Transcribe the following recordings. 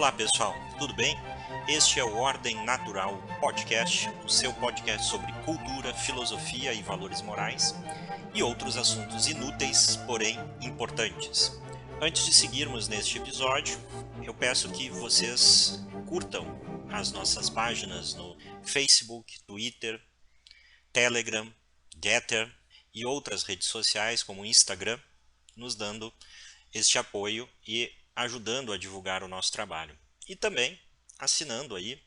Olá pessoal, tudo bem? Este é o Ordem Natural Podcast, o seu podcast sobre cultura, filosofia e valores morais e outros assuntos inúteis, porém importantes. Antes de seguirmos neste episódio, eu peço que vocês curtam as nossas páginas no Facebook, Twitter, Telegram, Getter e outras redes sociais como o Instagram, nos dando este apoio e ajudando a divulgar o nosso trabalho. E também assinando aí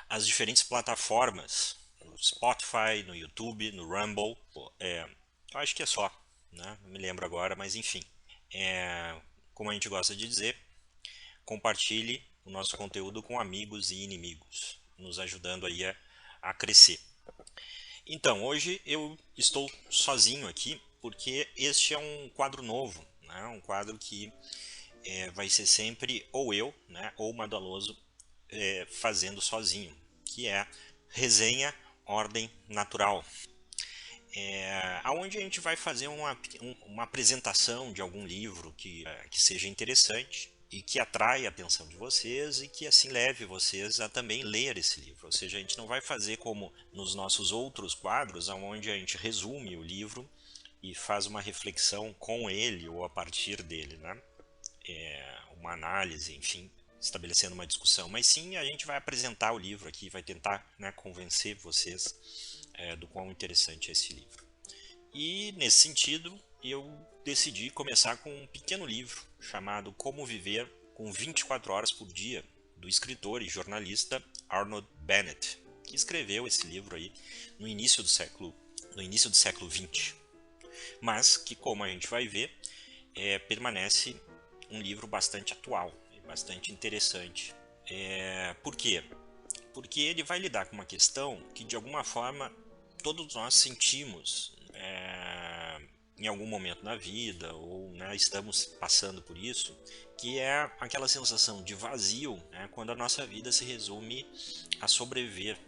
as diferentes plataformas, no Spotify, no YouTube, no Rumble. Eu acho que é só, né? Não me lembro agora, mas enfim. Como a gente gosta de dizer, compartilhe o nosso conteúdo com amigos e inimigos, nos ajudando aí a crescer. Então, hoje eu estou sozinho aqui, porque este é um quadro novo, né? Um quadro que vai ser sempre ou eu, né, ou o Madaloso fazendo sozinho, que é Resenha Ordem Natural, aonde a gente vai fazer uma apresentação de algum livro que seja interessante e que atraia a atenção de vocês e que assim leve vocês a também ler esse livro. Ou seja, a gente não vai fazer como nos nossos outros quadros, onde a gente resume o livro e faz uma reflexão com ele ou a partir dele, né? Uma análise, enfim, estabelecendo uma discussão. Mas sim, a gente vai apresentar o livro aqui, vai tentar, né, convencer vocês do quão interessante é esse livro. E nesse sentido, eu decidi começar com um pequeno livro chamado Como Viver com 24 Horas por Dia, do escritor e jornalista Arnold Bennett, que escreveu esse livro aí no início do século XX, mas que, como a gente vai ver, permanece um livro bastante atual e bastante interessante. Por quê? Porque ele vai lidar com uma questão que, de alguma forma, todos nós sentimos em algum momento na vida, ou, né, estamos passando por isso, que é aquela sensação de vazio, né, quando a nossa vida se resume a sobreviver,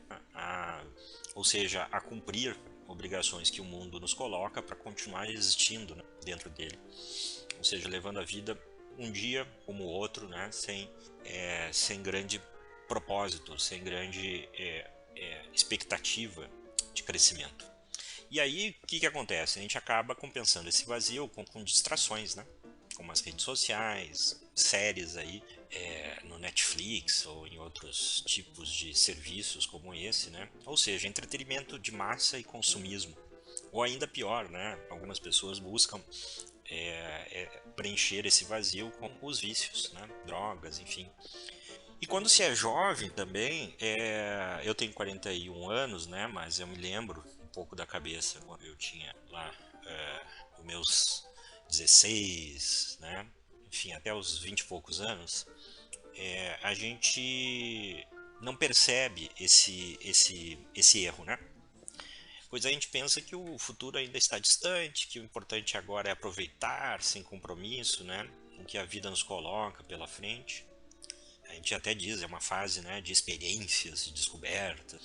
ou seja, a cumprir obrigações que o mundo nos coloca para continuar existindo, né, dentro dele. Ou seja, levando a vida um dia como o outro, né, sem grande propósito, sem grande expectativa de crescimento. E aí, o que acontece? A gente acaba compensando esse vazio com distrações, né? Como as redes sociais, séries aí no Netflix ou em outros tipos de serviços como esse, né? Ou seja, entretenimento de massa e consumismo. Ou ainda pior, né? Algumas pessoas buscam preencher esse vazio com os vícios, né? Drogas, enfim. E quando se é jovem também, eu tenho 41 anos, né? Mas eu me lembro um pouco da cabeça quando eu tinha lá os meus 16, né? Enfim, até os 20 e poucos anos, a gente não percebe esse erro, né? Pois a gente pensa que o futuro ainda está distante, que o importante agora é aproveitar sem compromisso, né? O que a vida nos coloca pela frente. A gente até diz, é uma fase, né, de experiências, de descoberta.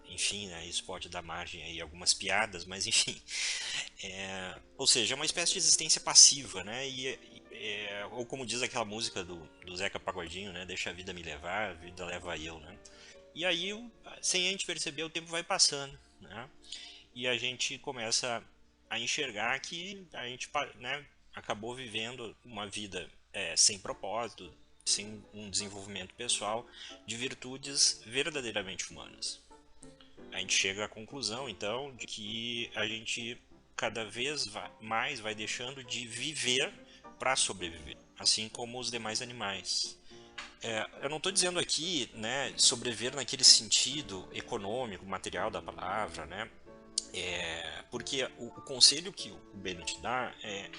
Enfim, né, isso pode dar margem aí a algumas piadas, mas enfim. Ou seja, é uma espécie de existência passiva, né? Ou como diz aquela música do Zeca Pagodinho, né? Deixa a vida me levar, a vida leva eu, né? E aí, sem a gente perceber, o tempo vai passando, né? E a gente começa a enxergar que a gente, né, acabou vivendo uma vida sem propósito, sem um desenvolvimento pessoal de virtudes verdadeiramente humanas. A gente chega à conclusão, então, de que a gente cada vez mais vai deixando de viver para sobreviver, assim como os demais animais. Eu não estou dizendo aqui, né, sobreviver naquele sentido econômico, material da palavra, né? Porque o conselho que o Bennett dá,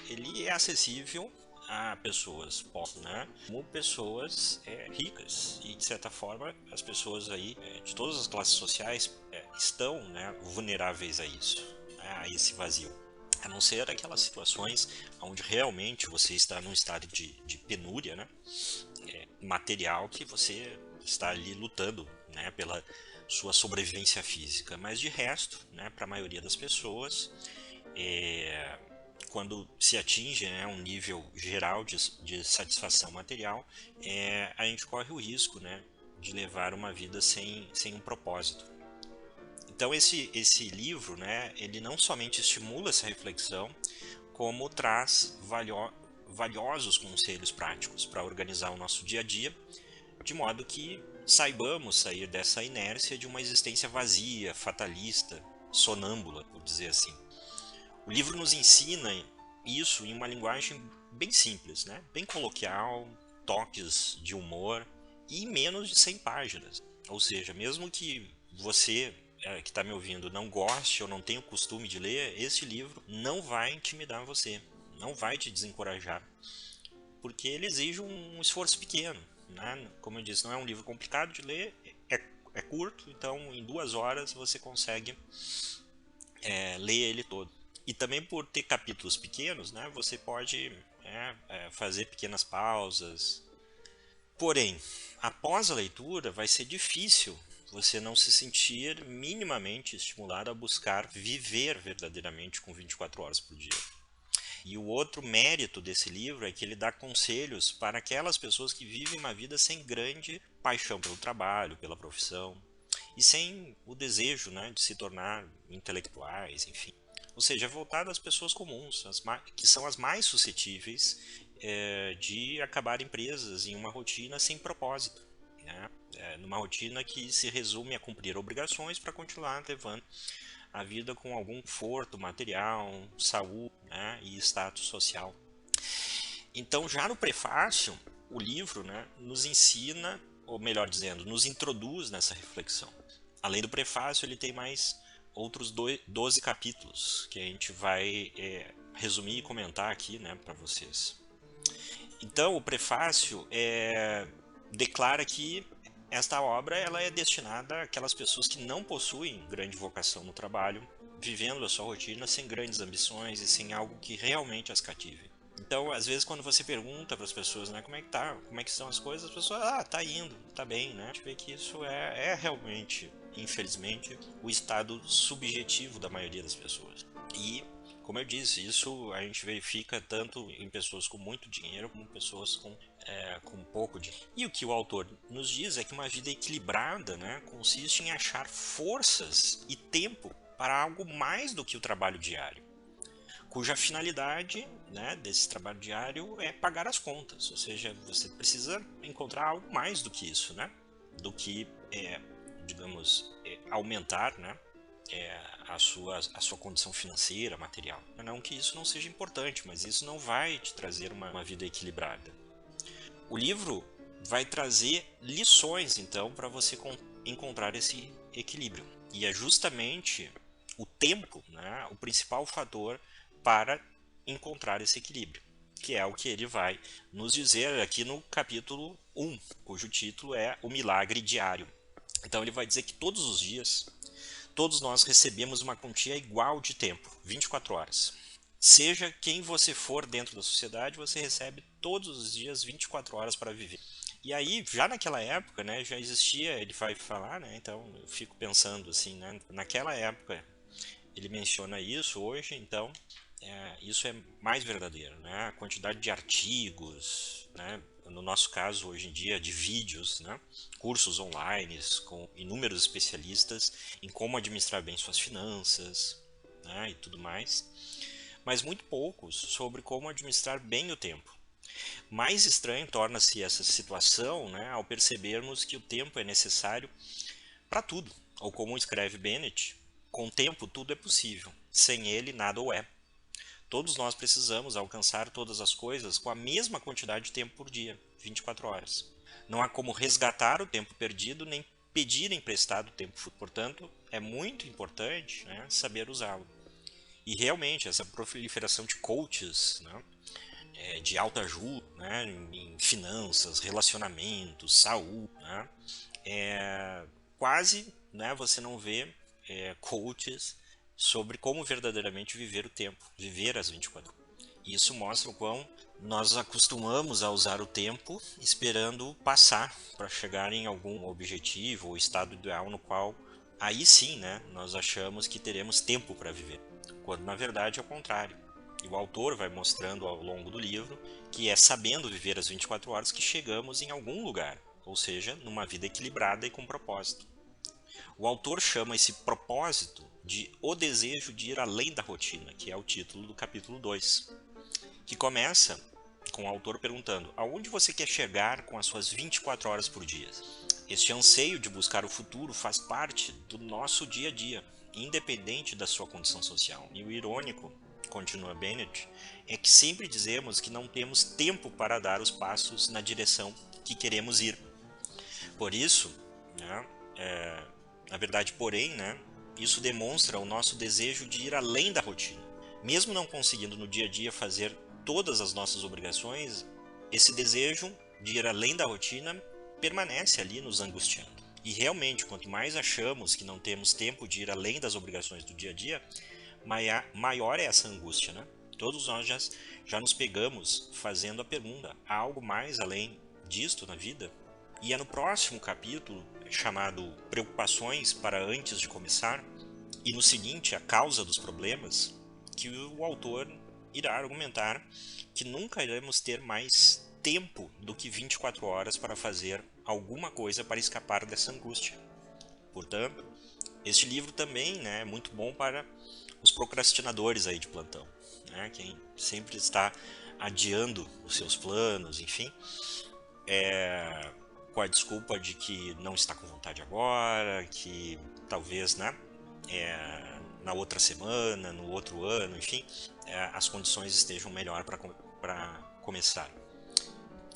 ele é acessível a pessoas pobres, né? Como pessoas ricas, e de certa forma as pessoas aí de todas as classes sociais estão, né, vulneráveis a isso, né, a esse vazio. A não ser aquelas situações onde realmente você está num estado de penúria, né, material, que você está ali lutando, né, pela sua sobrevivência física. Mas de resto, né, para a maioria das pessoas, quando se atinge, né, um nível geral de satisfação material, a gente corre o risco, né, de levar uma vida sem um propósito. Então esse livro, né, ele não somente estimula essa reflexão, como traz valiosos conselhos práticos para organizar o nosso dia a dia, de modo que saibamos sair dessa inércia de uma existência vazia, fatalista, sonâmbula, por dizer assim. O livro nos ensina isso em uma linguagem bem simples, né? Bem coloquial, toques de humor e menos de 100 páginas. Ou seja, mesmo que você que está me ouvindo não goste ou não tenha o costume de ler, esse livro não vai intimidar você, não vai te desencorajar, porque ele exige um esforço pequeno, né? Como eu disse, não é um livro complicado de ler, é curto, então em 2 horas você consegue ler ele todo. E também por ter capítulos pequenos, né, você pode fazer pequenas pausas. Porém, após a leitura, vai ser difícil você não se sentir minimamente estimulado a buscar viver verdadeiramente com 24 horas por dia. E o outro mérito desse livro é que ele dá conselhos para aquelas pessoas que vivem uma vida sem grande paixão pelo trabalho, pela profissão, e sem o desejo, né, de se tornar intelectuais, enfim. Ou seja, é voltado às pessoas comuns, que são as mais suscetíveis de acabar presas em uma rotina sem propósito, né? Numa rotina que se resume a cumprir obrigações para continuar levando a vida com algum conforto material, saúde, né, e status social. Então, já no prefácio, o livro, né, nos ensina, ou melhor dizendo, nos introduz nessa reflexão. Além do prefácio, ele tem mais outros 12 capítulos que a gente vai resumir e comentar aqui, né, para vocês. Então, o prefácio declara que esta obra ela é destinada àquelas pessoas que não possuem grande vocação no trabalho, vivendo a sua rotina sem grandes ambições e sem algo que realmente as cative. Então, às vezes, quando você pergunta para as pessoas, né, como é que tá, como é que estão as coisas, as pessoas, tá indo, tá bem, né? A gente vê que isso é realmente, infelizmente, o estado subjetivo da maioria das pessoas. E, como eu disse, isso a gente verifica tanto em pessoas com muito dinheiro como pessoas com pouco dinheiro. E o que o autor nos diz é que uma vida equilibrada, né, consiste em achar forças e tempo para algo mais do que o trabalho diário, cuja finalidade, né, desse trabalho diário é pagar as contas, ou seja, você precisa encontrar algo mais do que isso, né, do que, digamos, aumentar, né, a sua condição financeira, material. Não que isso não seja importante, mas isso não vai te trazer uma vida equilibrada. O livro vai trazer lições, então, para você encontrar esse equilíbrio. E é justamente o tempo, né, o principal fator para encontrar esse equilíbrio, que é o que ele vai nos dizer aqui no capítulo 1, cujo título é O Milagre Diário. Então ele vai dizer que todos os dias, todos nós recebemos uma quantia igual de tempo, 24 horas. Seja quem você for dentro da sociedade, você recebe todos os dias 24 horas para viver. E aí, já naquela época, né, já existia, ele vai falar, né, então eu fico pensando assim, né, naquela época ele menciona isso, hoje, então, isso é mais verdadeiro, né, a quantidade de artigos, né, no nosso caso, hoje em dia, de vídeos, né, cursos online com inúmeros especialistas em como administrar bem suas finanças, né, e tudo mais, mas muito poucos sobre como administrar bem o tempo. Mais estranho torna-se essa situação, né, ao percebermos que o tempo é necessário para tudo, ou como escreve Bennett, com o tempo tudo é possível, sem ele nada o é. Todos nós precisamos alcançar todas as coisas com a mesma quantidade de tempo por dia, 24 horas. Não há como resgatar o tempo perdido, nem pedir emprestado o tempo futuro. Portanto, é muito importante, né, saber usá-lo. E realmente, essa proliferação de coaches, né, de alta ajuda, né, em finanças, relacionamentos, saúde, né, quase, né, você não vê coaches sobre como verdadeiramente viver o tempo, viver as 24 horas. Isso mostra o quão nós acostumamos a usar o tempo esperando passar para chegar em algum objetivo ou estado ideal no qual aí sim, né, nós achamos que teremos tempo para viver, quando na verdade é o contrário. E o autor vai mostrando ao longo do livro que é sabendo viver as 24 horas que chegamos em algum lugar, ou seja, numa vida equilibrada e com propósito. O autor chama esse propósito de o desejo de ir além da rotina, que é o título do capítulo 2, que começa com o autor perguntando: aonde você quer chegar com as suas 24 horas por dia? Este anseio de buscar o futuro faz parte do nosso dia a dia, independente da sua condição social. E o irônico, continua Bennett, é que sempre dizemos que não temos tempo para dar os passos na direção que queremos ir. Por isso, né, na verdade, porém, né, isso demonstra o nosso desejo de ir além da rotina. Mesmo não conseguindo no dia a dia fazer todas as nossas obrigações, esse desejo de ir além da rotina permanece ali nos angustiando. E realmente, quanto mais achamos que não temos tempo de ir além das obrigações do dia a dia, maior é essa angústia, né? Todos nós já nos pegamos fazendo a pergunta: há algo mais além disto na vida? E é no próximo capítulo, chamado Preocupações para antes de começar, e no seguinte, A causa dos problemas, que o autor irá argumentar que nunca iremos ter mais tempo do que 24 horas para fazer alguma coisa para escapar dessa angústia. Portanto, este livro também, né, é muito bom para os procrastinadores aí de plantão, né, quem sempre está adiando os seus planos, enfim, com a desculpa de que não está com vontade agora, que talvez, né, na outra semana, no outro ano, enfim, as condições estejam melhor para começar.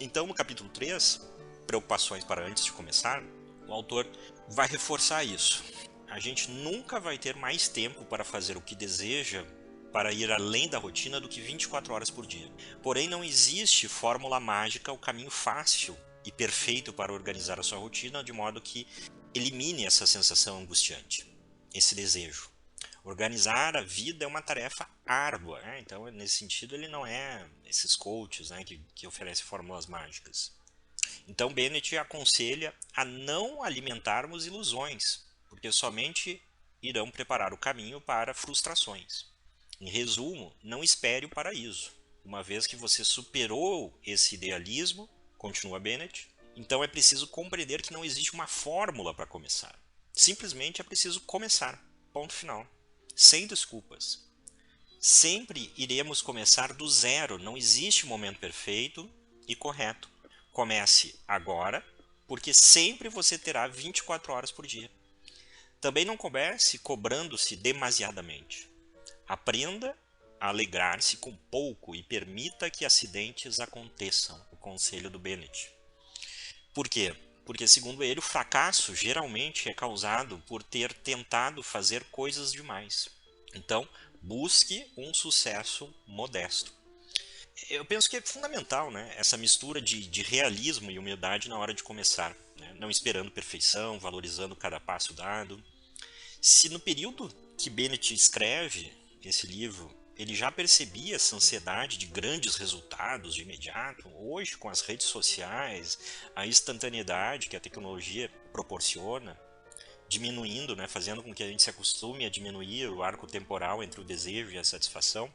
Então, no capítulo 3, Preocupações para antes de começar, o autor vai reforçar isso. A gente nunca vai ter mais tempo para fazer o que deseja, para ir além da rotina, do que 24 horas por dia. Porém, não existe fórmula mágica, o caminho fácil e perfeito para organizar a sua rotina, de modo que elimine essa sensação angustiante, esse desejo. Organizar a vida é uma tarefa árdua, né? Então, nesse sentido, ele não é esses coaches, né, que oferecem fórmulas mágicas. Então, Bennett aconselha a não alimentarmos ilusões, porque somente irão preparar o caminho para frustrações. Em resumo, não espere o paraíso. Uma vez que você superou esse idealismo, continua Bennett, então é preciso compreender que não existe uma fórmula para começar. Simplesmente é preciso começar. Ponto final. Sem desculpas. Sempre iremos começar do zero, não existe momento perfeito e correto. Comece agora, porque sempre você terá 24 horas por dia. Também não comece cobrando-se demasiadamente. Aprenda a alegrar-se com pouco e permita que acidentes aconteçam, o conselho do Bennett. Por quê? Porque, segundo ele, o fracasso geralmente é causado por ter tentado fazer coisas demais. Então, busque um sucesso modesto. Eu penso que é fundamental, né, essa mistura de realismo e humildade na hora de começar, né, não esperando perfeição, valorizando cada passo dado. Se no período que Bennett escreve esse livro, ele já percebia essa ansiedade de grandes resultados de imediato, hoje com as redes sociais, a instantaneidade que a tecnologia proporciona, diminuindo, né, fazendo com que a gente se acostume a diminuir o arco temporal entre o desejo e a satisfação,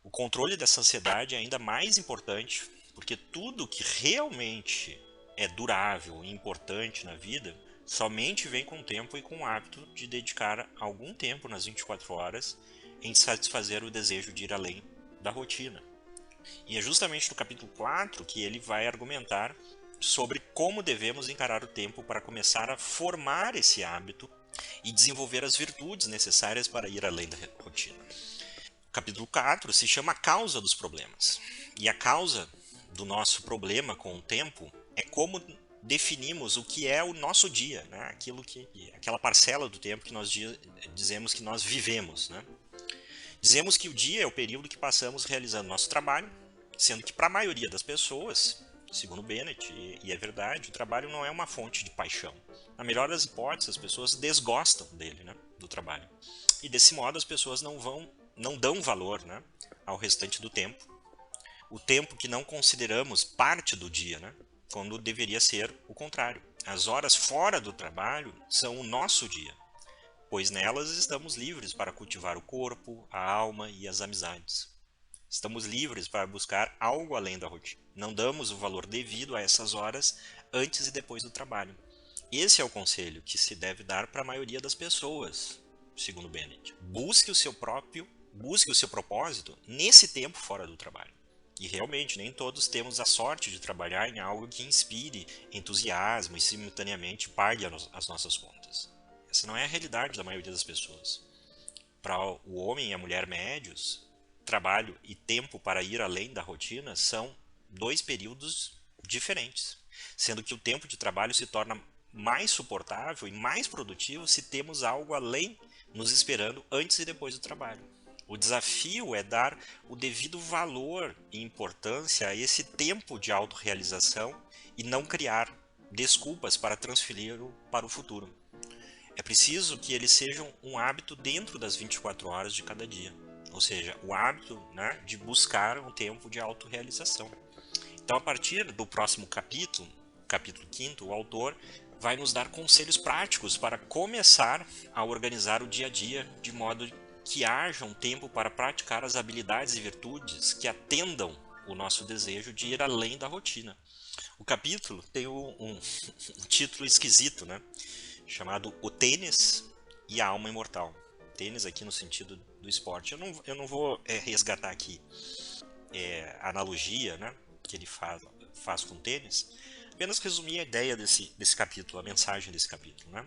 o controle dessa ansiedade é ainda mais importante, porque tudo que realmente é durável e importante na vida somente vem com o tempo e com o hábito de dedicar algum tempo nas 24 horas em satisfazer o desejo de ir além da rotina. E é justamente no capítulo 4 que ele vai argumentar sobre como devemos encarar o tempo para começar a formar esse hábito e desenvolver as virtudes necessárias para ir além da rotina. O capítulo 4 se chama A Causa dos Problemas. E a causa do nosso problema com o tempo é como definimos o que é o nosso dia, né? Aquela parcela do tempo que nós dizemos que nós vivemos, né? Dizemos que o dia é o período que passamos realizando nosso trabalho, sendo que para a maioria das pessoas, segundo Bennett, e é verdade, o trabalho não é uma fonte de paixão. Na melhor das hipóteses, as pessoas desgostam dele, né, do trabalho. E desse modo as pessoas não dão valor, né, ao restante do tempo. O tempo que não consideramos parte do dia, né, quando deveria ser o contrário. As horas fora do trabalho são o nosso dia, pois nelas estamos livres para cultivar o corpo, a alma e as amizades. Estamos livres para buscar algo além da rotina. Não damos o valor devido a essas horas antes e depois do trabalho. Esse é o conselho que se deve dar para a maioria das pessoas, segundo Bennett. Busque o seu propósito nesse tempo fora do trabalho. E realmente, nem todos temos a sorte de trabalhar em algo que inspire entusiasmo e simultaneamente pague as nossas contas. Essa não é a realidade da maioria das pessoas. Para o homem e a mulher médios, trabalho e tempo para ir além da rotina são dois períodos diferentes, sendo que o tempo de trabalho se torna mais suportável e mais produtivo se temos algo além nos esperando antes e depois do trabalho. O desafio é dar o devido valor e importância a esse tempo de autorrealização e não criar desculpas para transferi-lo para o futuro. É preciso que eles sejam um hábito dentro das 24 horas de cada dia. Ou seja, o hábito, né, de buscar um tempo de autorrealização. Então, a partir do próximo capítulo, capítulo 5º, o autor vai nos dar conselhos práticos para começar a organizar o dia a dia de modo que haja um tempo para praticar as habilidades e virtudes que atendam o nosso desejo de ir além da rotina. O capítulo tem um título esquisito, né? Chamado O Tênis e a Alma Imortal. Tênis aqui no sentido do esporte. Eu não vou resgatar aqui a analogia, né, que ele faz com tênis, apenas resumir a ideia desse capítulo, a mensagem desse capítulo. Né?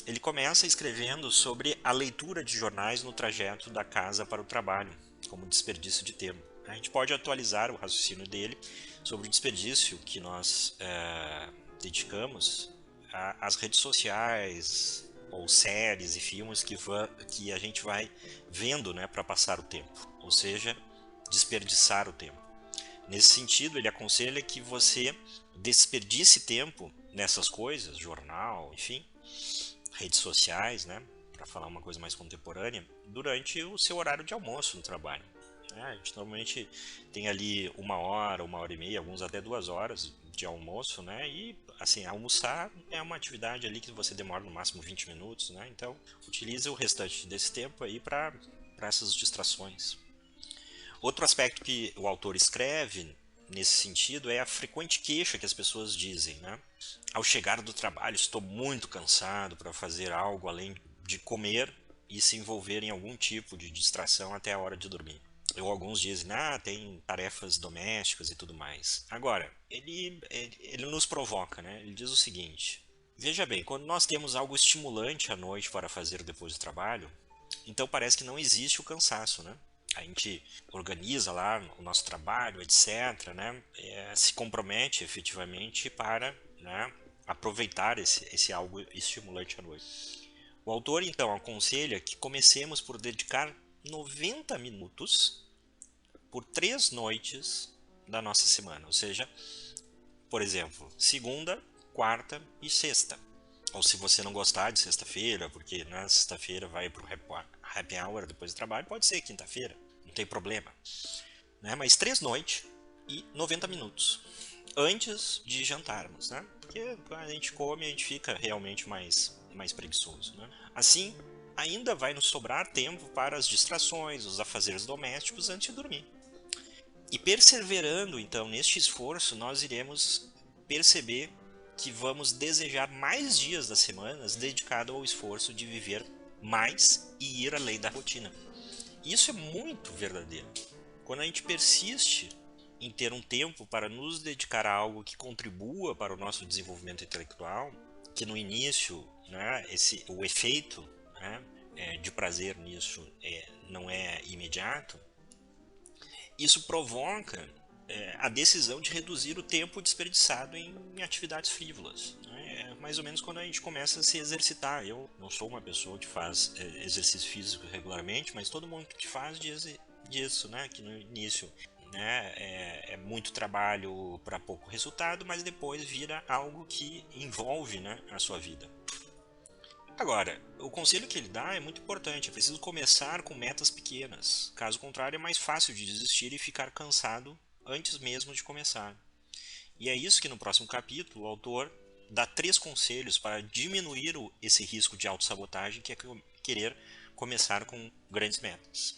Ele começa escrevendo sobre a leitura de jornais no trajeto da casa para o trabalho, como desperdício de tempo. A gente pode atualizar o raciocínio dele sobre o desperdício que nós dedicamos às redes sociais, ou séries e filmes que a gente vai vendo, né, para passar o tempo, ou seja, desperdiçar o tempo. Nesse sentido, ele aconselha que você desperdice tempo nessas coisas, jornal, enfim, redes sociais, né, para falar uma coisa mais contemporânea, durante o seu horário de almoço no trabalho. A gente normalmente tem ali 1 hora e meia, alguns até 2 horas de almoço, né? E assim, almoçar é uma atividade ali que você demora no máximo 20 minutos, né? Então, utilize o restante desse tempo aí para essas distrações. Outro aspecto que o autor escreve nesse sentido é a frequente queixa que as pessoas dizem, né? Ao chegar do trabalho, estou muito cansado para fazer algo além de comer e se envolver em algum tipo de distração até a hora de dormir. Ou alguns dizem, tem tarefas domésticas e tudo mais. Agora, ele nos provoca, né? Ele diz o seguinte: veja bem, quando nós temos algo estimulante à noite para fazer depois do trabalho, então parece que não existe o cansaço, né? A gente organiza lá o nosso trabalho, etc., né? Se compromete efetivamente para, né, aproveitar esse algo estimulante à noite. O autor, então, aconselha que comecemos por dedicar 90 minutos por 3 noites da nossa semana. Ou seja, por exemplo, segunda, quarta e sexta. Ou se você não gostar de sexta-feira, porque na sexta-feira vai para o happy hour depois do trabalho, pode ser quinta-feira, não tem problema. Né? Mas 3 noites e 90 minutos antes de jantarmos, né? Porque quando a gente come, a gente fica realmente mais preguiçoso, né? Assim, ainda vai nos sobrar tempo para as distrações, os afazeres domésticos antes de dormir. E perseverando, então, neste esforço, nós iremos perceber que vamos desejar mais dias das semanas dedicado ao esforço de viver mais e ir além da rotina. Isso é muito verdadeiro. Quando a gente persiste em ter um tempo para nos dedicar a algo que contribua para o nosso desenvolvimento intelectual, que no início, né, o efeito, né, de prazer nisso não é imediato, isso provoca a decisão de reduzir o tempo desperdiçado em atividades frívolas. Né? É mais ou menos quando a gente começa a se exercitar. Eu não sou uma pessoa que faz exercício físico regularmente, mas todo mundo que faz diz isso, né? Que no início, né, é muito trabalho para pouco resultado, mas depois vira algo que envolve, né, a sua vida. Agora, o conselho que ele dá é muito importante, é preciso começar com metas pequenas, caso contrário é mais fácil de desistir e ficar cansado antes mesmo de começar. E é isso que no próximo capítulo o autor dá 3 conselhos para diminuir esse risco de autossabotagem, que é querer começar com grandes metas.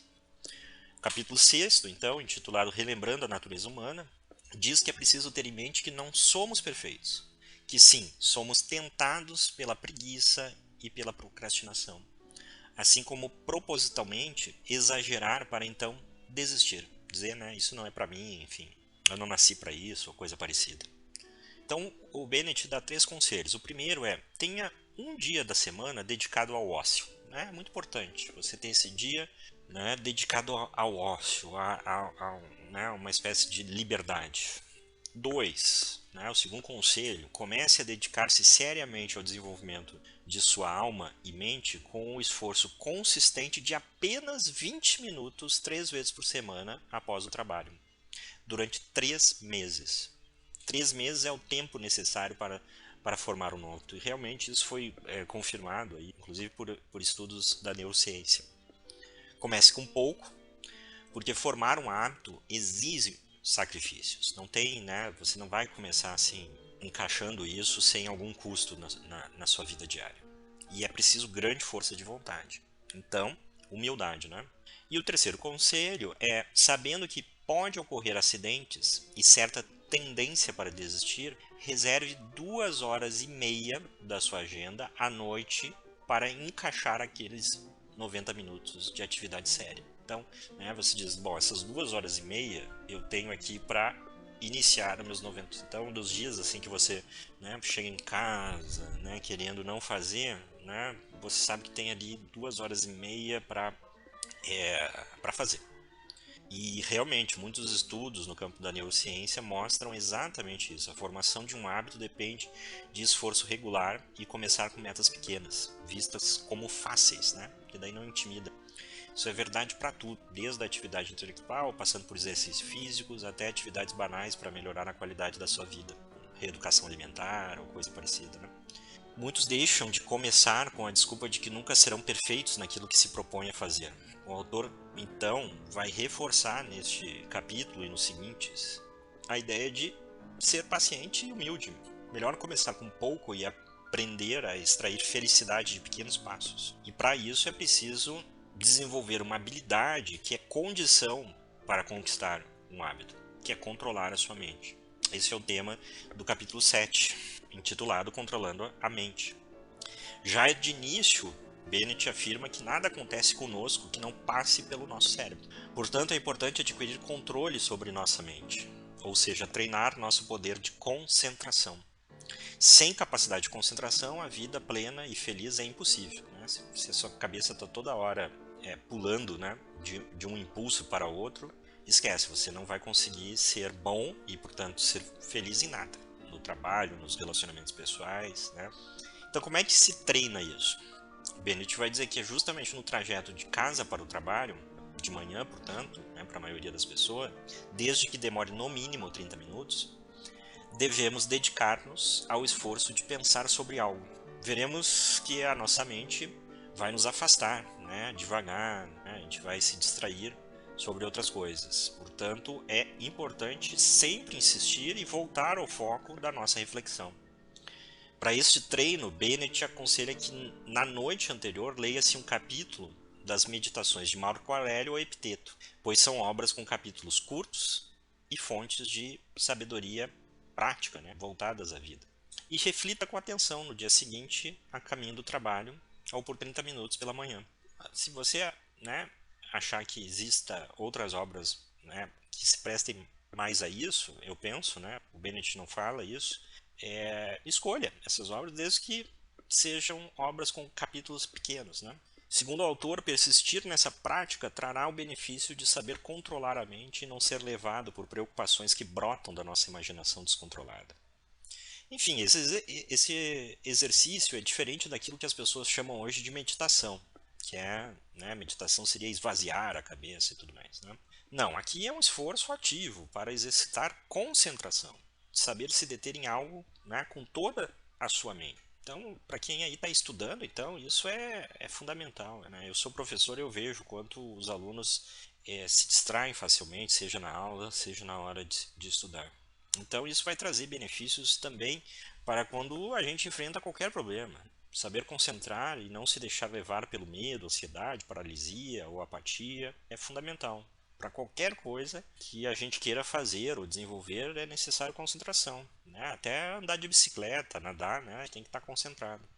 capítulo 6º, então, intitulado Relembrando a Natureza Humana, diz que é preciso ter em mente que não somos perfeitos, que sim, somos tentados pela preguiça e pela procrastinação, assim como propositalmente exagerar para então desistir, dizer, né, isso não é para mim, enfim, eu não nasci para isso, ou coisa parecida. Então, o Bennett dá 3 conselhos. O primeiro é, tenha um dia da semana dedicado ao ócio. É muito importante, você tem esse dia, né, dedicado ao ócio, né, uma espécie de liberdade. 2, né, o segundo conselho, comece a dedicar-se seriamente ao desenvolvimento de sua alma e mente com o esforço consistente de apenas 20 minutos 3 vezes por semana após o trabalho, durante 3 meses. 3 meses é o tempo necessário para formar um hábito, e realmente isso foi confirmado, aí, inclusive por estudos da neurociência. Comece com pouco, porque formar um hábito exige sacrifícios. Não tem, né? Você não vai começar assim, encaixando isso sem algum custo na sua vida diária. E é preciso grande força de vontade. Então, humildade, né? E o terceiro conselho é, sabendo que pode ocorrer acidentes e certa tendência para desistir, reserve 2 horas e meia da sua agenda à noite para encaixar aqueles 90 minutos de atividade séria. Então, né, você diz, bom, essas 2 horas e meia eu tenho aqui para iniciar meus 90. Então, dos dias assim que você, né, chega em casa, né, querendo não fazer, né, você sabe que tem ali 2 horas e meia para fazer. E realmente, muitos estudos no campo da neurociência mostram exatamente isso. A formação de um hábito depende de esforço regular e começar com metas pequenas, vistas como fáceis, né? Porque daí não intimida. Isso é verdade para tudo, desde a atividade intelectual, passando por exercícios físicos, até atividades banais para melhorar a qualidade da sua vida, reeducação alimentar ou coisa parecida, né? Muitos deixam de começar com a desculpa de que nunca serão perfeitos naquilo que se propõe a fazer. O autor, então, vai reforçar neste capítulo e nos seguintes a ideia de ser paciente e humilde. Melhor começar com pouco e aprender a extrair felicidade de pequenos passos. E para isso é preciso desenvolver uma habilidade que é condição para conquistar um hábito, que é controlar a sua mente. Esse é o tema do capítulo 7, intitulado Controlando a Mente. Já de início, Bennett afirma que nada acontece conosco que não passe pelo nosso cérebro. Portanto, é importante adquirir controle sobre nossa mente, ou seja, treinar nosso poder de concentração. Sem capacidade de concentração, a vida plena e feliz é impossível, né? Se a sua cabeça está toda hora pulando, né, de um impulso para outro, esquece, você não vai conseguir ser bom e, portanto, ser feliz em nada. No trabalho, nos relacionamentos pessoais, né? Então, como é que se treina isso? Bennett vai dizer que é justamente no trajeto de casa para o trabalho, de manhã, portanto, né, para a maioria das pessoas, desde que demore no mínimo 30 minutos, devemos dedicar-nos ao esforço de pensar sobre algo. Veremos que a nossa mente vai nos afastar, né, devagar, né, a gente vai se distrair sobre outras coisas. Portanto, é importante sempre insistir e voltar ao foco da nossa reflexão. Para este treino, Bennett aconselha que na noite anterior leia-se um capítulo das Meditações de Marco Aurélio ou Epiteto, pois são obras com capítulos curtos e fontes de sabedoria prática, né, voltadas à vida. E reflita com atenção no dia seguinte, a caminho do trabalho, ou por 30 minutos pela manhã. Se você, né, achar que exista outras obras, né, que se prestem mais a isso, eu penso, né, o Bennett não fala isso, escolha essas obras desde que sejam obras com capítulos pequenos, né? Segundo o autor, persistir nessa prática trará o benefício de saber controlar a mente e não ser levado por preocupações que brotam da nossa imaginação descontrolada. Enfim, esse exercício é diferente daquilo que as pessoas chamam hoje de meditação, que né, meditação seria esvaziar a cabeça e tudo mais, né? Não, aqui é um esforço ativo para exercitar concentração, saber se deter em algo, né, com toda a sua mente. Então, para quem aí está estudando, então, isso é fundamental, né? Eu sou professor e eu vejo quanto os alunos se distraem facilmente, seja na aula, seja na hora de estudar. Então, isso vai trazer benefícios também para quando a gente enfrenta qualquer problema. Saber concentrar e não se deixar levar pelo medo, ansiedade, paralisia ou apatia é fundamental. Para qualquer coisa que a gente queira fazer ou desenvolver é necessário concentração, né? Até andar de bicicleta, nadar, né? Tem que estar concentrado.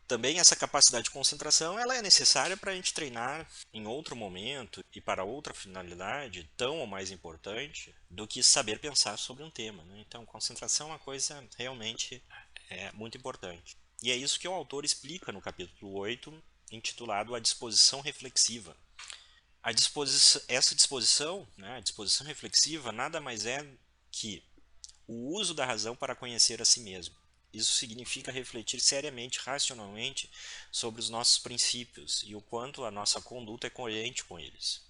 Também essa capacidade de concentração ela é necessária para a gente treinar em outro momento e para outra finalidade tão ou mais importante do que saber pensar sobre um tema, né? Então, concentração é uma coisa realmente muito importante. E é isso que o autor explica no capítulo 8, intitulado A Disposição Reflexiva. Essa disposição, né, a disposição reflexiva, nada mais é que o uso da razão para conhecer a si mesmo. Isso significa refletir seriamente, racionalmente, sobre os nossos princípios e o quanto a nossa conduta é coerente com eles.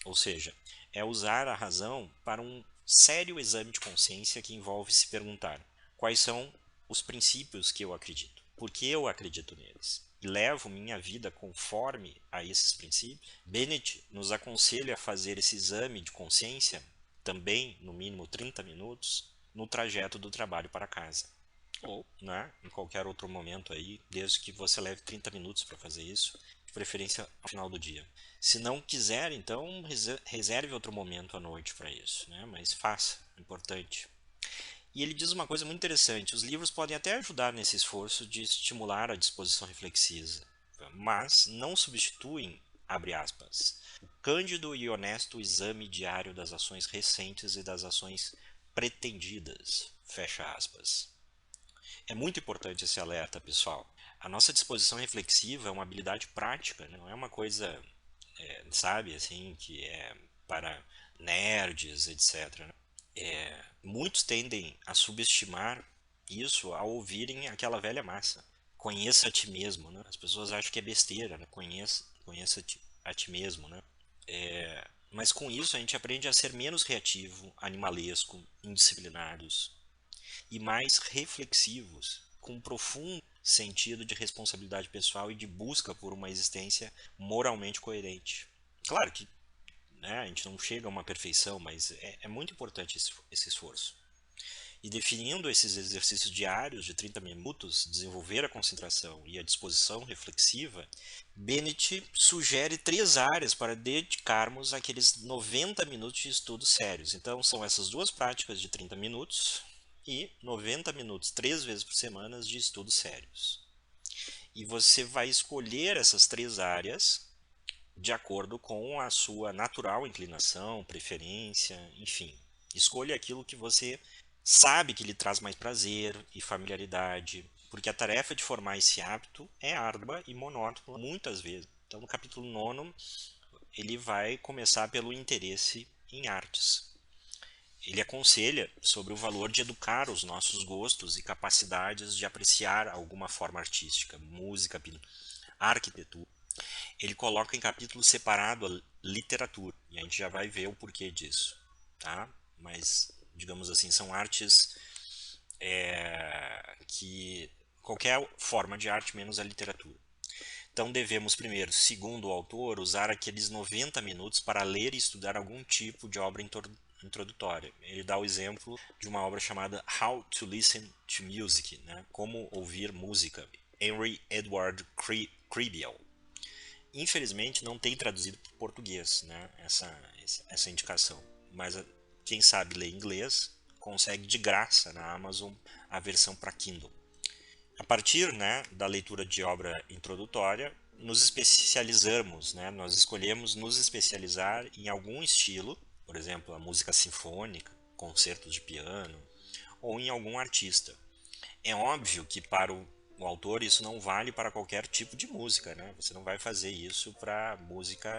Ou seja, é usar a razão para um sério exame de consciência que envolve se perguntar quais são os princípios que eu acredito, por que eu acredito neles, e levo minha vida conforme a esses princípios. Bennett nos aconselha a fazer esse exame de consciência, também no mínimo 30 minutos, no trajeto do trabalho para casa. Ou, né, em qualquer outro momento aí, desde que você leve 30 minutos para fazer isso, de preferência ao final do dia. Se não quiser, então reserve outro momento à noite para isso, né? Mas faça, é importante. E ele diz uma coisa muito interessante: os livros podem até ajudar nesse esforço de estimular a disposição reflexiva, mas não substituem, abre aspas, o cândido e honesto exame diário das ações recentes e das ações pretendidas, fecha aspas. É muito importante esse alerta, pessoal. A nossa disposição reflexiva é uma habilidade prática, né? Não é uma coisa, sabe, assim, que é para nerds, etc. Muitos tendem a subestimar isso ao ouvirem aquela velha massa. Conheça a ti mesmo, né? As pessoas acham que é besteira, né? Conheça a ti mesmo, né? Mas com isso a gente aprende a ser menos reativo, animalesco, indisciplinados e mais reflexivos, com um profundo sentido de responsabilidade pessoal e de busca por uma existência moralmente coerente. Claro que, né, a gente não chega a uma perfeição, mas é muito importante esse esforço. E definindo esses exercícios diários de 30 minutos, desenvolver a concentração e a disposição reflexiva, Bennett sugere 3 áreas para dedicarmos aqueles 90 minutos de estudos sérios. Então, são essas duas práticas de 30 minutos e 90 minutos, 3 vezes por semana, de estudos sérios. E você vai escolher essas 3 áreas de acordo com a sua natural inclinação, preferência, enfim. Escolha aquilo que você sabe que lhe traz mais prazer e familiaridade, porque a tarefa de formar esse hábito é árdua e monótona muitas vezes. Então, no capítulo 9, ele vai começar pelo interesse em artes. Ele aconselha sobre o valor de educar os nossos gostos e capacidades de apreciar alguma forma artística, música, arquitetura. Ele coloca em capítulo separado a literatura, e a gente já vai ver o porquê disso, tá? Mas, digamos assim, são artes que qualquer forma de arte menos a literatura. Então devemos primeiro, segundo o autor, usar aqueles 90 minutos para ler e estudar algum tipo de obra introdutória. Ele dá o exemplo de uma obra chamada How to Listen to Music, né? Como ouvir música, Henry Edward Cribbiel. Infelizmente não tem traduzido para o português, né, essa indicação, mas quem sabe ler inglês consegue de graça na Amazon a versão para Kindle. A partir, né, da leitura de obra introdutória, nos especializamos, né, nós escolhemos nos especializar em algum estilo, por exemplo, a música sinfônica, concertos de piano, ou em algum artista. É óbvio que para o autor isso não vale para qualquer tipo de música, né? Você não vai fazer isso para música,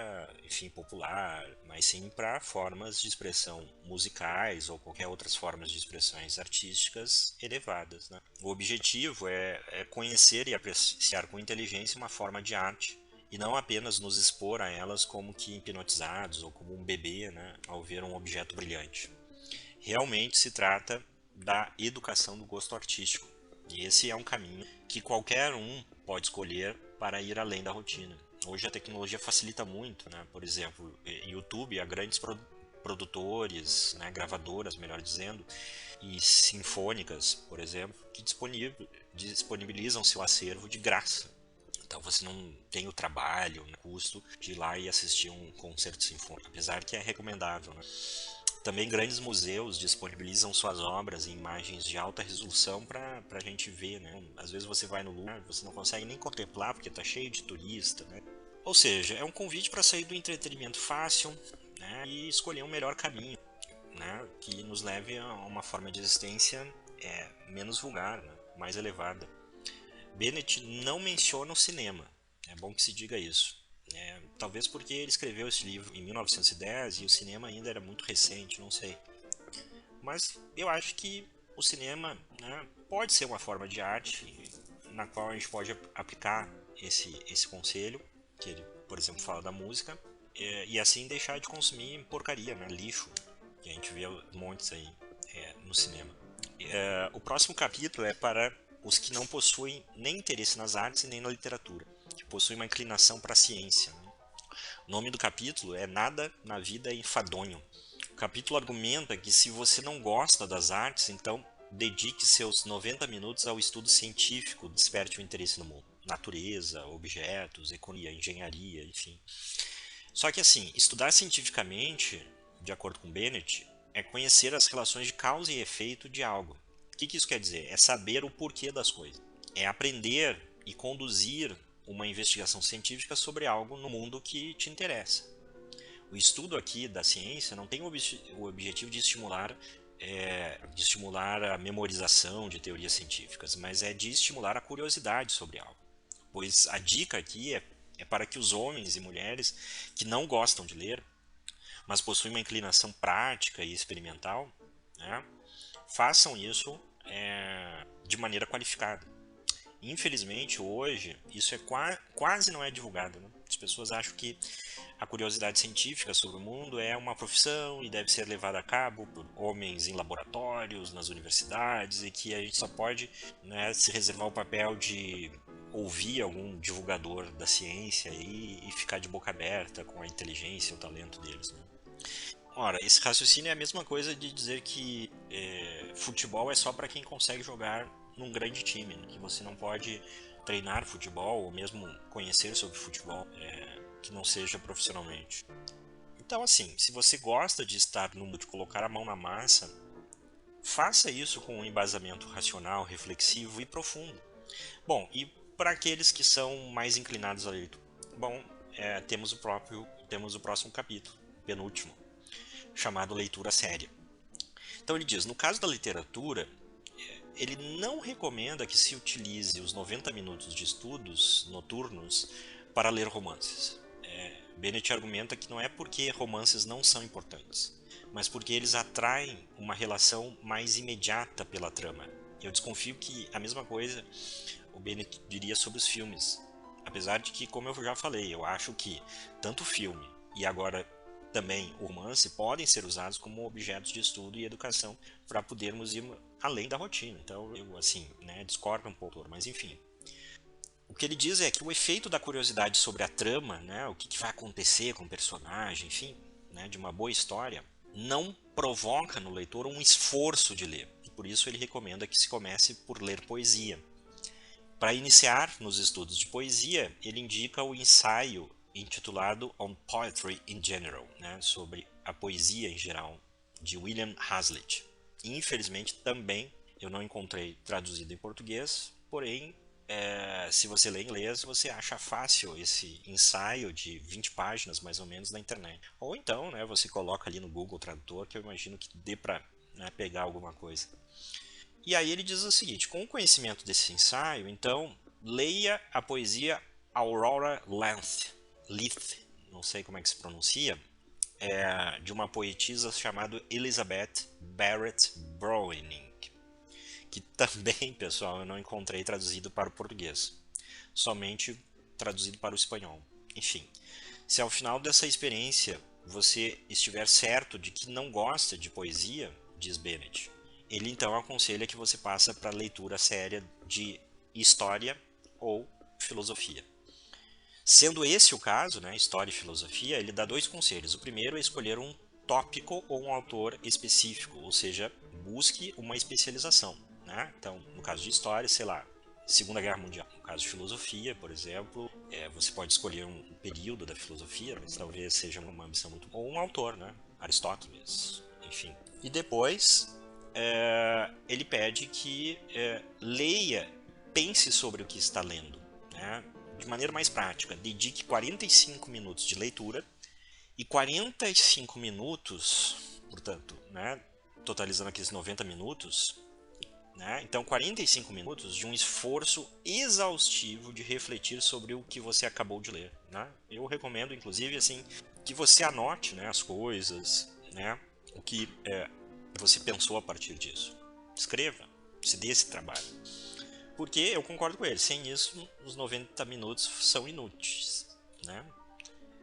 enfim, popular, mas sim para formas de expressão musicais ou qualquer outras formas de expressões artísticas elevadas, né? O objetivo é conhecer e apreciar com inteligência uma forma de arte e não apenas nos expor a elas como que hipnotizados ou como um bebê, né, ao ver um objeto brilhante. Realmente se trata da educação do gosto artístico. E esse é um caminho que qualquer um pode escolher para ir além da rotina. Hoje a tecnologia facilita muito, né? Por exemplo, YouTube há grandes produtores, né, gravadoras, melhor dizendo, e sinfônicas, por exemplo, que disponibilizam seu acervo de graça. Então você não tem o trabalho, o custo de ir lá e assistir um concerto sinfônico, apesar que é recomendável, né? Também grandes museus disponibilizam suas obras em imagens de alta resolução para a gente ver, né? Às vezes você vai no Louvre, você não consegue nem contemplar porque está cheio de turista, né? Ou seja, é um convite para sair do entretenimento fácil, né, e escolher um melhor caminho, né, que nos leve a uma forma de existência menos vulgar, né, mais elevada. Bennett não menciona o cinema, é bom que se diga isso. Talvez porque ele escreveu esse livro em 1910 e o cinema ainda era muito recente, não sei. Mas eu acho que o cinema, né, pode ser uma forma de arte na qual a gente pode aplicar esse conselho, que ele, por exemplo, fala da música, e assim deixar de consumir porcaria, né, lixo, que a gente vê montes aí no cinema. O próximo capítulo é para os que não possuem nem interesse nas artes e nem na literatura, que possuem uma inclinação para a ciência, né? O nome do capítulo é Nada na Vida é Enfadonho. O capítulo argumenta que se você não gosta das artes, então dedique seus 90 minutos ao estudo científico, desperte o interesse no mundo. Natureza, objetos, economia, engenharia, enfim. Só que assim, estudar cientificamente, de acordo com Bennett, é conhecer as relações de causa e efeito de algo. O que isso quer dizer? É saber o porquê das coisas. É aprender e conduzir uma investigação científica sobre algo no mundo que te interessa. O estudo aqui da ciência não tem o objetivo de estimular a memorização de teorias científicas, mas é de estimular a curiosidade sobre algo. Pois a dica aqui é para que os homens e mulheres que não gostam de ler, mas possuem uma inclinação prática e experimental, né, façam isso de maneira qualificada. Infelizmente, hoje, isso quase não é divulgado, né? As pessoas acham que a curiosidade científica sobre o mundo é uma profissão e deve ser levada a cabo por homens em laboratórios, nas universidades, e que a gente só pode, né, se reservar o papel de ouvir algum divulgador da ciência e ficar de boca aberta com a inteligência e o talento deles, né? Ora, esse raciocínio é a mesma coisa de dizer que futebol é só para quem consegue jogar num grande time, né? Que você não pode treinar futebol ou mesmo conhecer sobre futebol que não seja profissionalmente. Então, assim, se você gosta de estar no mundo de colocar a mão na massa, faça isso com um embasamento racional, reflexivo e profundo. Bom, e para aqueles que são mais inclinados à leitura? Bom, temos o próximo capítulo, penúltimo, chamado Leitura Séria. Então ele diz, no caso da literatura, ele não recomenda que se utilize os 90 minutos de estudos noturnos para ler romances. Bennett argumenta que não é porque romances não são importantes, mas porque eles atraem uma relação mais imediata pela trama. Eu desconfio que a mesma coisa o Bennett diria sobre os filmes. Apesar de que, como eu já falei, eu acho que tanto o filme e agora também o romance podem ser usados como objetos de estudo e educação para podermos ir além da rotina. Então eu assim, né, discordo um pouco, mas enfim. O que ele diz é que o efeito da curiosidade sobre a trama, né, o que vai acontecer com o personagem, enfim, né, de uma boa história, não provoca no leitor um esforço de ler. E por isso ele recomenda que se comece por ler poesia. Para iniciar nos estudos de poesia, ele indica o ensaio intitulado On Poetry in General, né, sobre a poesia em geral, de William Hazlitt. Infelizmente também eu não encontrei traduzido em português, porém se você lê inglês, você acha fácil esse ensaio de 20 páginas mais ou menos na internet. Ou então, né, você coloca ali no Google Tradutor, que eu imagino que dê para, né, pegar alguma coisa. E aí ele diz o seguinte, com o conhecimento desse ensaio, então, leia a poesia Aurora Leith, não sei como é que se pronuncia, de uma poetisa chamada Elizabeth Barrett Browning, que também, pessoal, eu não encontrei traduzido para o português, somente traduzido para o espanhol. Enfim, se ao final dessa experiência você estiver certo de que não gosta de poesia, diz Bennett, ele então aconselha que você passe para a leitura séria de história ou filosofia. Sendo esse o caso, né, história e filosofia, ele dá dois conselhos. O primeiro é escolher um tópico ou um autor específico, ou seja, busque uma especialização, né? Então, no caso de história, sei lá, Segunda Guerra Mundial. caso de filosofia, por exemplo, você pode escolher um período da filosofia, mas talvez seja uma ambição muito... Ou um autor, né? Aristóteles, enfim. E depois, ele pede que leia, pense sobre o que está lendo, né? De maneira mais prática. Dedique 45 minutos de leitura e 45 minutos, portanto, né? Totalizando aqueles 90 minutos... Né? Então, 45 minutos de um esforço exaustivo de refletir sobre o que você acabou de ler. Né? Eu recomendo, inclusive, assim, que você anote, né, as coisas, né, o que você pensou a partir disso. Escreva, se dê esse trabalho. Porque eu concordo com ele, sem isso, os 90 minutos são inúteis. Né?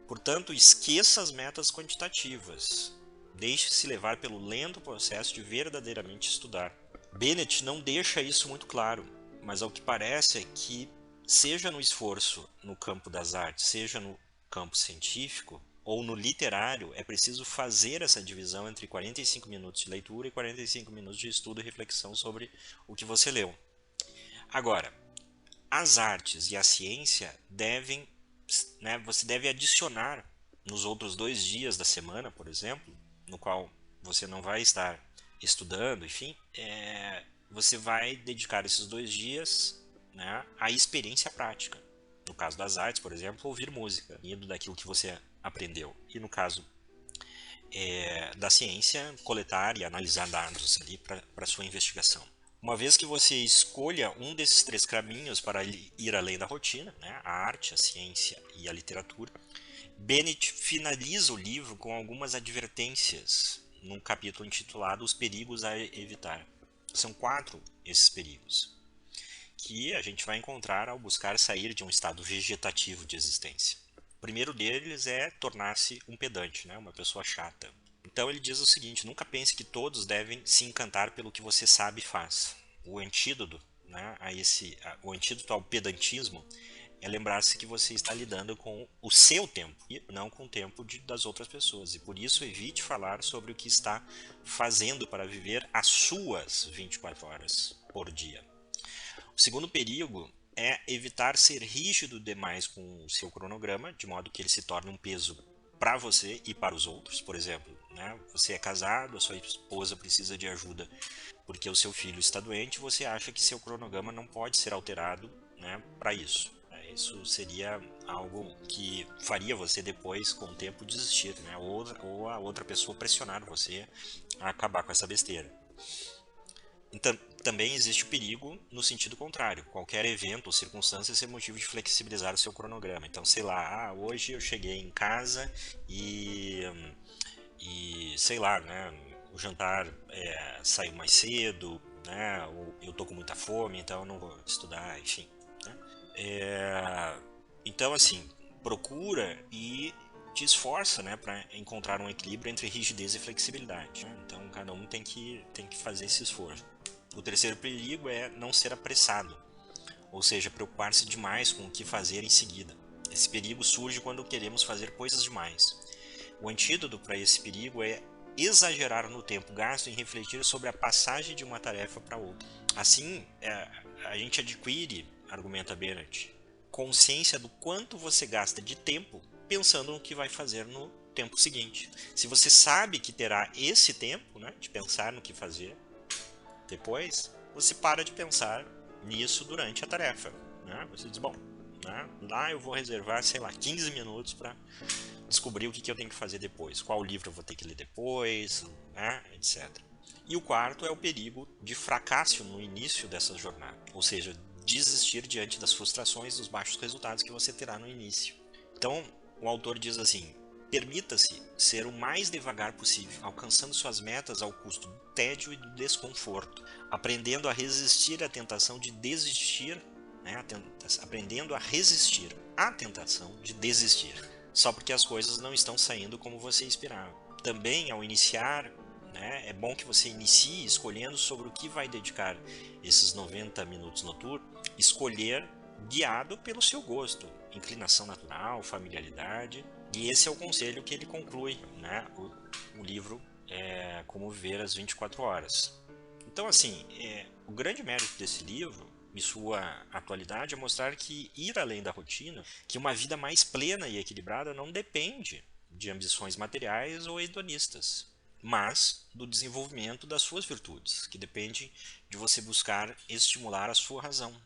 Portanto, esqueça as metas quantitativas. Deixe-se levar pelo lento processo de verdadeiramente estudar. Bennett não deixa isso muito claro, mas ao que parece é que, seja no esforço no campo das artes, seja no campo científico ou no literário, é preciso fazer essa divisão entre 45 minutos de leitura e 45 minutos de estudo e reflexão sobre o que você leu. Agora, as artes e a ciência devem, né, você deve adicionar nos outros 2 dias da semana, por exemplo, no qual você não vai estar estudando, enfim, você vai dedicar esses 2 dias, né, à experiência prática. No caso das artes, por exemplo, ouvir música, indo daquilo que você aprendeu. E no caso da ciência, coletar e analisar dados ali para sua investigação. Uma vez que você escolha um desses 3 caminhos para ir além da rotina, né, a arte, a ciência e a literatura, Bennett finaliza o livro com algumas advertências num capítulo intitulado Os Perigos a Evitar. São 4 esses perigos, que a gente vai encontrar ao buscar sair de um estado vegetativo de existência. O primeiro deles é tornar-se um pedante, né? Uma pessoa chata. Então ele diz o seguinte: nunca pense que todos devem se encantar pelo que você sabe e faz. O antídoto, né, o antídoto ao pedantismo é lembrar-se que você está lidando com o seu tempo e não com o tempo das outras pessoas. E por isso evite falar sobre o que está fazendo para viver as suas 24 horas por dia. O segundo perigo é evitar ser rígido demais com o seu cronograma, de modo que ele se torne um peso para você e para os outros. Por exemplo, né, você é casado, a sua esposa precisa de ajuda porque o seu filho está doente, você acha que seu cronograma não pode ser alterado, né, para isso. Isso seria algo que faria você depois, com o tempo, desistir, né? Ou a outra pessoa pressionar você a acabar com essa besteira. Então, também existe o perigo no sentido contrário. Qualquer evento ou circunstância ser motivo de flexibilizar o seu cronograma. Então, sei lá, hoje eu cheguei em casa e sei lá, né? O jantar saiu mais cedo, né? Ou eu tô com muita fome, então eu não vou estudar, enfim. Né? Então, assim, procura e te esforça, né, para encontrar um equilíbrio entre rigidez e flexibilidade. Né? Então, cada um tem que fazer esse esforço. O terceiro perigo é não ser apressado, ou seja, preocupar-se demais com o que fazer em seguida. Esse perigo surge quando queremos fazer coisas demais. O antídoto para esse perigo é exagerar no tempo gasto em refletir sobre a passagem de uma tarefa para outra. Assim, a gente adquire, argumenta Bennett, consciência do quanto você gasta de tempo pensando no que vai fazer no tempo seguinte. Se você sabe que terá esse tempo, né, de pensar no que fazer depois, você para de pensar nisso durante a tarefa. Né? Você diz, bom, né, lá eu vou reservar, sei lá, 15 minutos para descobrir o que eu tenho que fazer depois, qual livro eu vou ter que ler depois, né, etc. E o quarto é o perigo de fracasso no início dessa jornada, ou seja, desistir diante das frustrações e dos baixos resultados que você terá no início. Então, o autor diz assim: permita-se ser o mais devagar possível, alcançando suas metas ao custo do tédio e do desconforto, aprendendo a resistir à tentação de desistir, né, aprendendo a resistir à tentação de desistir, só porque as coisas não estão saindo como você esperava. Também, ao iniciar, né, é bom que você inicie escolhendo sobre o que vai dedicar esses 90 minutos noturnos, escolher guiado pelo seu gosto, inclinação natural, familiaridade. E esse é o conselho que ele conclui, né, o livro Como Viver as 24 Horas. Então, assim, o grande mérito desse livro, e sua atualidade é mostrar que ir além da rotina, que uma vida mais plena e equilibrada não depende de ambições materiais ou hedonistas, mas do desenvolvimento das suas virtudes, que depende de você buscar estimular a sua razão.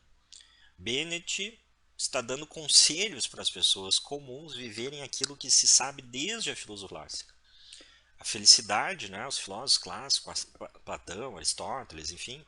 Bennett está dando conselhos para as pessoas comuns viverem aquilo que se sabe desde a filosofia clássica. A felicidade, né, os filósofos clássicos, Platão, Aristóteles, enfim,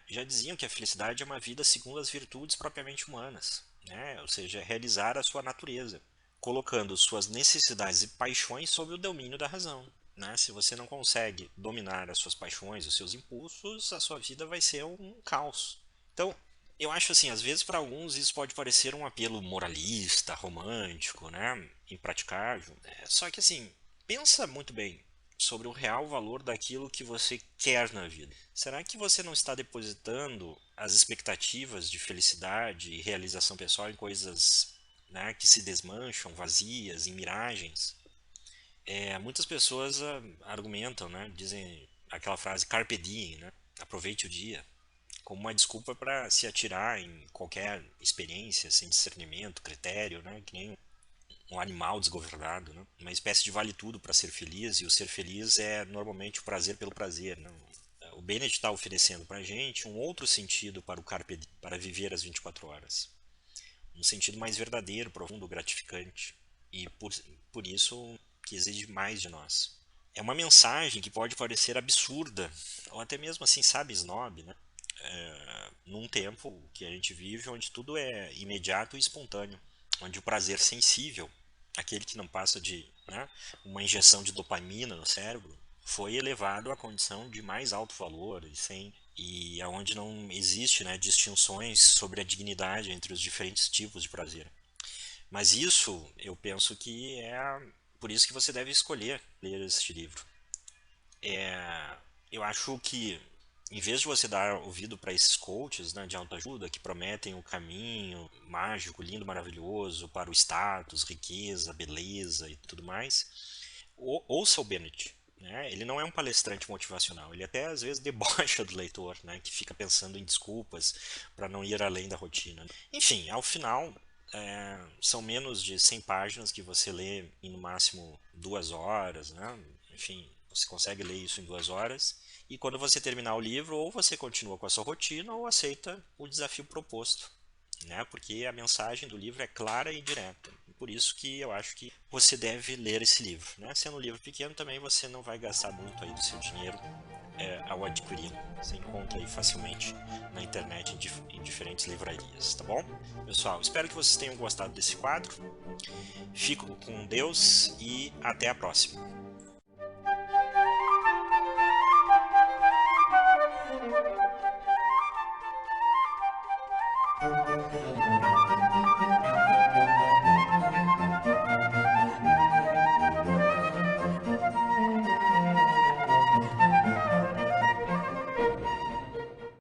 já diziam que a felicidade é uma vida segundo as virtudes propriamente humanas, né, ou seja, realizar a sua natureza, colocando suas necessidades e paixões sob o domínio da razão. Né? Se você não consegue dominar as suas paixões, os seus impulsos, a sua vida vai ser um caos. Então, eu acho assim, às vezes para alguns isso pode parecer um apelo moralista, romântico, né, impraticável. Só que assim, pensa muito bem sobre o real valor daquilo que você quer na vida. Será que você não está depositando as expectativas de felicidade e realização pessoal em coisas, né, que se desmancham, vazias, em miragens? Muitas pessoas argumentam, né, dizem aquela frase carpe diem, né, aproveite o dia, como uma desculpa para se atirar em qualquer experiência sem discernimento, critério, né, que nem um animal desgovernado, né? Uma espécie de vale tudo para ser feliz, e o ser feliz é normalmente o prazer pelo prazer, né? O Bennett está oferecendo para a gente um outro sentido para o carpe diem, para viver as 24 horas, um sentido mais verdadeiro, profundo, gratificante, e por isso que exige mais de nós. É uma mensagem que pode parecer absurda, ou até mesmo assim, sabe, snob, né? Num tempo que a gente vive onde tudo é imediato e espontâneo, onde o prazer sensível, aquele que não passa de, né, uma injeção de dopamina no cérebro, foi elevado à condição de mais alto valor e aonde não existe, né, distinções sobre a dignidade entre os diferentes tipos de prazer. Mas isso, eu penso que é por isso que você deve escolher ler este livro. Eu acho que em vez de você dar ouvido para esses coaches, né, de autoajuda que prometem o caminho mágico, lindo, maravilhoso para o status, riqueza, beleza e tudo mais, ouça o Bennett. Né? Ele não é um palestrante motivacional, ele até às vezes debocha do leitor, né, que fica pensando em desculpas para não ir além da rotina. Enfim, ao final, são menos de 100 páginas que você lê em no máximo 2 horas, né? Enfim, você consegue ler isso em 2 horas. E quando você terminar o livro, ou você continua com a sua rotina ou aceita o desafio proposto, né? Porque a mensagem do livro é clara e direta. Por isso que eu acho que você deve ler esse livro, né? Sendo um livro pequeno também você não vai gastar muito aí do seu dinheiro ao adquirir. Você encontra aí facilmente na internet em diferentes livrarias, tá bom? Pessoal, espero que vocês tenham gostado desse quadro. Fico com Deus e até a próxima.